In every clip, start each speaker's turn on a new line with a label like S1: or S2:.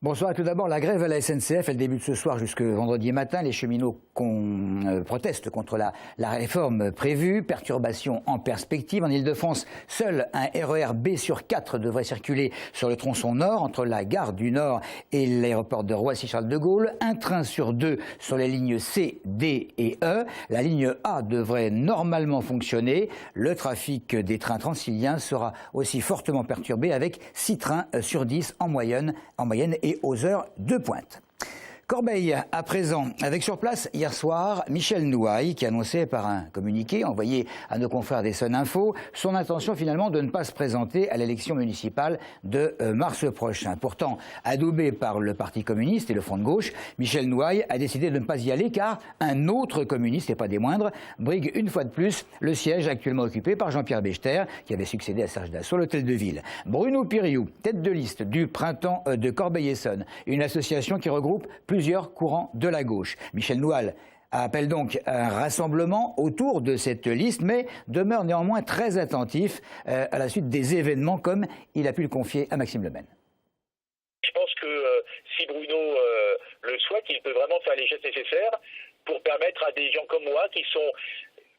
S1: Bonsoir. Tout d'abord, la grève à la SNCF, elle débute ce soir jusque vendredi matin. Les cheminots protestent contre la réforme prévue. Perturbations en perspective. En Ile-de-France, seul un RER B sur 4 devrait circuler sur le tronçon nord, entre la gare du Nord et l'aéroport de Roissy-Charles de Gaulle. Un train sur 2 sur les lignes C, D et E. La ligne A devrait normalement fonctionner. Le trafic des trains transiliens sera aussi fortement perturbé, avec 6 trains sur 10 en moyenne et aux heures de pointe. Corbeil, à présent, avec sur place hier soir Michel Nouaille, qui annonçait par un communiqué envoyé à nos confrères d'Essonne Info son intention finalement de ne pas se présenter à l'élection municipale de mars prochain. Pourtant, adoubé par le Parti communiste et le Front de gauche, Michel Nouaille a décidé de ne pas y aller car un autre communiste, et pas des moindres, brigue une fois de plus le siège actuellement occupé par Jean-Pierre Bechter, qui avait succédé à Serge Dassault, l'hôtel de ville. Bruno Piriou, tête de liste du printemps de Corbeil-Essonnes, une association qui regroupe plusieurs courants de la gauche. Michel Nouaille appelle donc un rassemblement autour de cette liste, mais demeure néanmoins très attentif à la suite des événements, comme il a pu le confier à Maxime Lemaine.
S2: Je pense que si Bruno le souhaite, il peut vraiment faire les gestes nécessaires pour permettre à des gens comme moi, qui sont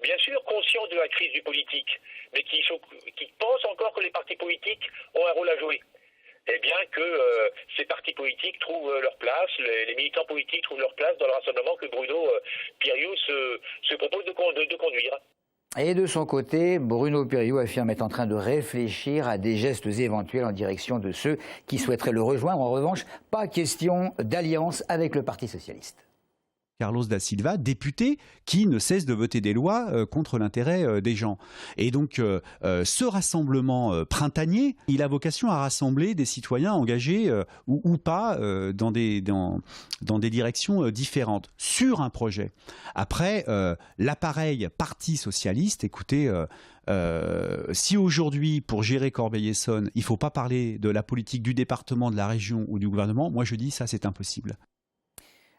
S2: bien sûr conscients de la crise du politique, mais qui pensent encore que les partis politiques ont un rôle à jouer, eh bien que ces partis politiques trouvent leur place, les militants politiques trouvent leur place dans le rassemblement que Bruno Piriou se propose de conduire.
S1: Et de son côté, Bruno Piriou affirme être en train de réfléchir à des gestes éventuels en direction de ceux qui souhaiteraient le rejoindre. En revanche, pas question d'alliance avec le Parti socialiste.
S3: Carlos da Silva, député, qui ne cesse de voter des lois contre l'intérêt des gens. Et donc, ce rassemblement printanier, il a vocation à rassembler des citoyens engagés ou pas dans des directions différentes, sur un projet. Après, l'appareil Parti socialiste, écoutez, si aujourd'hui, pour gérer Corbeil-Essonnes, il ne faut pas parler de la politique du département, de la région ou du gouvernement, moi je dis ça, c'est impossible.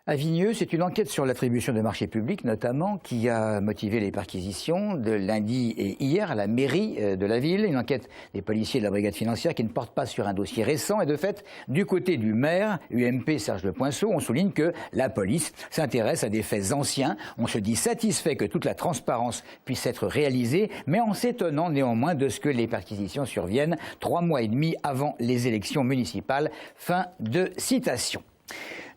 S1: À Vigneux, c'est une enquête sur l'attribution de marchés publics, notamment, qui a motivé les perquisitions de lundi et hier à la mairie de la ville. Une enquête des policiers de la brigade financière qui ne porte pas sur un dossier récent. Et de fait, du côté du maire, UMP Serge Lepoinceau, on souligne que la police s'intéresse à des faits anciens. On se dit satisfait que toute la transparence puisse être réalisée, mais en s'étonnant néanmoins de ce que les perquisitions surviennent 3 mois et demi avant les élections municipales. Fin de citation.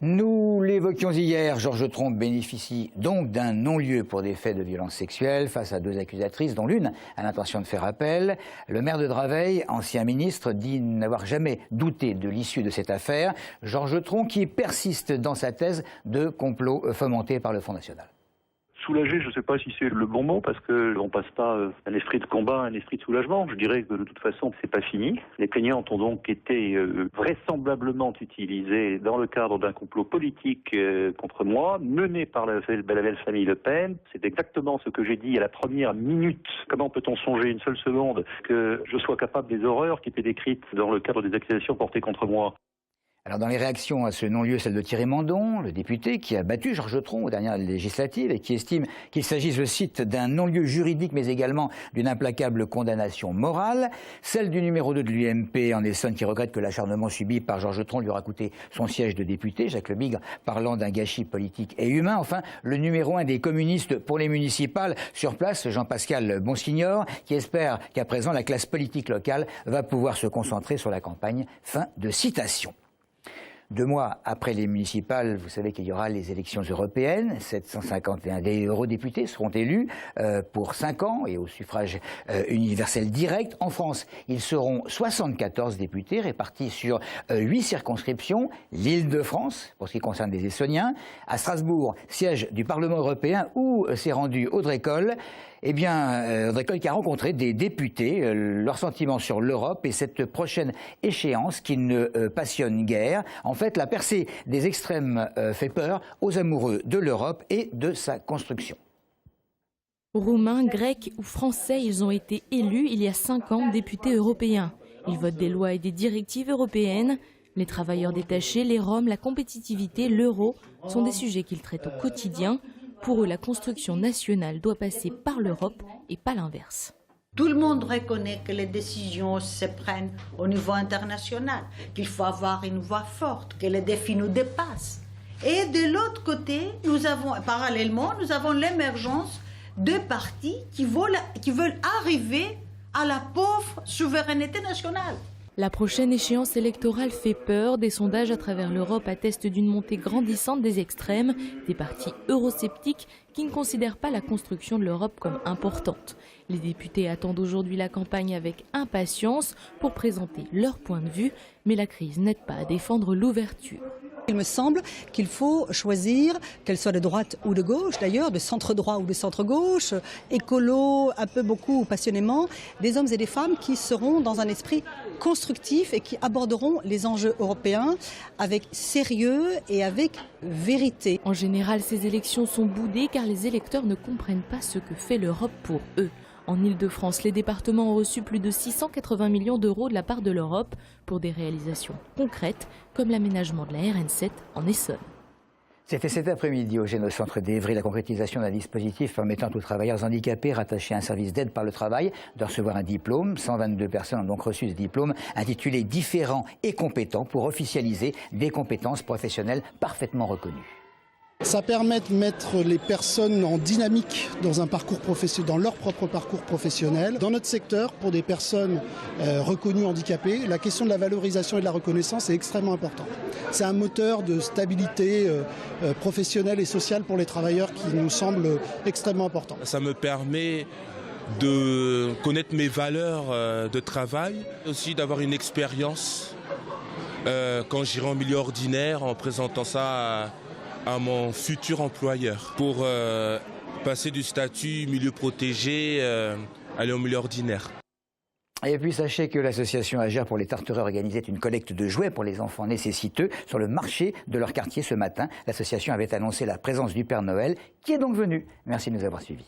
S1: Nous l'évoquions hier, Georges Tromp bénéficie donc d'un non-lieu pour des faits de violence sexuelle face à 2 accusatrices, dont l'une a l'intention de faire appel. Le maire de Draveil, ancien ministre, dit n'avoir jamais douté de l'issue de cette affaire. Georges Tromp qui persiste dans sa thèse de complot fomenté par le Front National.
S4: Soulagé, je ne sais pas si c'est le bon mot, parce qu'on passe pas un esprit de combat à un esprit de soulagement. Je dirais que de toute façon, c'est pas fini. Les plaignantes ont donc été vraisemblablement utilisées dans le cadre d'un complot politique contre moi, mené par la belle famille Le Pen. C'est exactement ce que j'ai dit à la première minute. Comment peut-on songer une seule seconde que je sois capable des horreurs qui étaient décrites dans le cadre des accusations portées contre moi?
S1: Alors dans les réactions à ce non-lieu, celle de Thierry Mandon, le député qui a battu Georges Tromp aux dernières législatives et qui estime qu'il s'agit, je cite, d'un non-lieu juridique mais également d'une implacable condamnation morale. Celle du numéro 2 de l'UMP en Essonne qui regrette que l'acharnement subi par Georges Tromp lui aura coûté son siège de député, Jacques Lebigre parlant d'un gâchis politique et humain. Enfin, le numéro 1 des communistes pour les municipales sur place, Jean-Pascal Bonsignor, qui espère qu'à présent la classe politique locale va pouvoir se concentrer sur la campagne. Fin de citation. 2 mois après les municipales, vous savez qu'il y aura les élections européennes. 751 des eurodéputés seront élus pour 5 ans et au suffrage universel direct. En France, ils seront 74 députés répartis sur 8 circonscriptions. L'Île-de-France, pour ce qui concerne les Essonniens. À Strasbourg, siège du Parlement européen où s'est rendu Audrey Coll. Eh bien, Audrey Coll qui a rencontré des députés, leurs sentiments sur l'Europe et cette prochaine échéance qui ne passionne guère. En fait, la percée des extrêmes fait peur aux amoureux de l'Europe et de sa construction.
S5: Roumains, Grecs ou Français, ils ont été élus il y a 5 ans députés européens. Ils votent des lois et des directives européennes. Les travailleurs détachés, les Roms, la compétitivité, l'euro sont des sujets qu'ils traitent au quotidien. Pour eux, la construction nationale doit passer par l'Europe et pas l'inverse.
S6: Tout le monde reconnaît que les décisions se prennent au niveau international, qu'il faut avoir une voix forte, que les défis nous dépassent. Et de l'autre côté, parallèlement, nous avons l'émergence de partis qui veulent arriver à la pauvre souveraineté nationale.
S5: La prochaine échéance électorale fait peur. Des sondages à travers l'Europe attestent d'une montée grandissante des extrêmes, des partis eurosceptiques qui ne considèrent pas la construction de l'Europe comme importante. Les députés attendent aujourd'hui la campagne avec impatience pour présenter leur point de vue, mais la crise n'aide pas à défendre l'ouverture.
S7: Il me semble qu'il faut choisir, qu'elle soit de droite ou de gauche d'ailleurs, de centre-droit ou de centre-gauche, écolo, un peu beaucoup ou passionnément, des hommes et des femmes qui seront dans un esprit constructif et qui aborderont les enjeux européens avec sérieux et avec vérité.
S5: En général, ces élections sont boudées car les électeurs ne comprennent pas ce que fait l'Europe pour eux. En Île-de-France, les départements ont reçu plus de 680 millions d'euros de la part de l'Europe pour des réalisations concrètes comme l'aménagement de la RN7 en Essonne.
S1: C'était cet après-midi au Génocentre d'Évry la concrétisation d'un dispositif permettant aux travailleurs handicapés rattachés à un service d'aide par le travail de recevoir un diplôme. 122 personnes ont donc reçu ce diplôme intitulé « Différents et compétents » pour officialiser des compétences professionnelles parfaitement reconnues.
S8: Ça permet de mettre les personnes en dynamique dans un parcours professionnel, dans leur propre parcours professionnel. Dans notre secteur, pour des personnes reconnues handicapées, la question de la valorisation et de la reconnaissance est extrêmement importante. C'est un moteur de stabilité professionnelle et sociale pour les travailleurs qui nous semble extrêmement important.
S9: Ça me permet de connaître mes valeurs de travail, aussi d'avoir une expérience quand j'irai en milieu ordinaire en présentant ça à mon futur employeur pour passer du statut milieu protégé aller au milieu ordinaire.
S1: Et puis sachez que l'association Agir pour les Tarterets organisait une collecte de jouets pour les enfants nécessiteux sur le marché de leur quartier ce matin. L'association avait annoncé la présence du Père Noël qui est donc venu. Merci de nous avoir suivis.